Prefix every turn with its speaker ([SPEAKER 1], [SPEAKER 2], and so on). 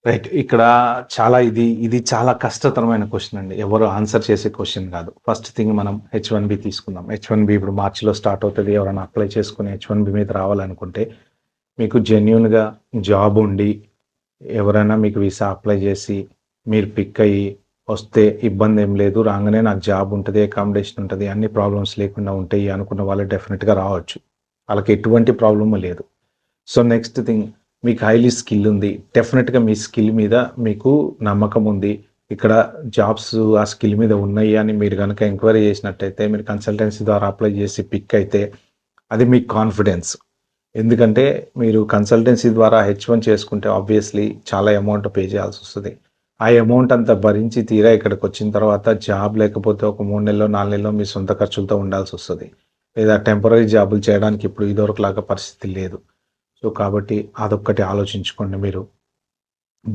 [SPEAKER 1] Right. ఇక్కడ ఇది చాలా కష్టతరమైన క్వెషన్ అండి. ఎవరు ఆన్సర్ చేసే క్వెషన్ కాదు. ఫస్ట్ థింగ్ మనం హెచ్-1బీ తీసుకుందాం. హెచ్-1బీ ఇప్పుడు మార్చ్‌లో స్టార్ట్ అవుతది. ఎవరైనా అప్లై చేసుకొని హెచ్-1బీ మీద రావాలనుకుంటే, మీకు జెన్యూన్‌గా జాబ్ ఉండి, ఎవరైనా మీకు వీసా అప్లై చేసి, మీరు పిక్ అయ్యి వస్తే ఇబ్బందేం లేదు. రాంగానే నాకు జాబ్ ఉంటది, అకామిడేషన్ ఉంటది, అన్ని ప్రాబ్లమ్స్ లేకుండా ఉంటాయి అనుకున్న వాళ్ళు డెఫినిట్‌గా రావచ్చు. ఆళ్ళకి ఎటువంటి ప్రాబ్లము లేదు. సో, నెక్స్ట్ థింగ్ మీకు హైలీ స్కిల్ ఉంది. డెఫినిట్‌గా మీ స్కిల్ మీద మీకు నమ్మకం ఉంది. ఇక్కడ జాబ్స్ ఆ స్కిల్ మీద ఉన్నాయి అని మీరు గనక ఎంక్వైరీ చేసినట్టయితే, మీరు కన్సల్టెన్సీ ద్వారా అప్లై చేసి పిక్ అయితే, అది మీ కాన్ఫిడెన్స్. ఎందుకంటే, మీరు కన్సల్టెన్సీ ద్వారా హెచ్-1 చేసుకుంటే ఆబ్వియస్‌లీ చాలా అమౌంట్ పే చేయాల్సొస్తది. ఆ అమౌంట్ అంతా భరించి తీరా ఇక్కడికొచ్చిన తర్వాత జాబ్ లేకపోతే ఒక 3 నెల్లో, 4 నెల్లో మీ సొంత ఖర్చులతో ఉండాల్సొస్తది. లేదా టెంపరరీ జాబులు చేయడానికి ఇప్పుడు ఇదివరకులాగా పరిస్థితి లేదు. సో, కాబట్టి అదొక్కటి ఆలోచించుకోండి మీరు.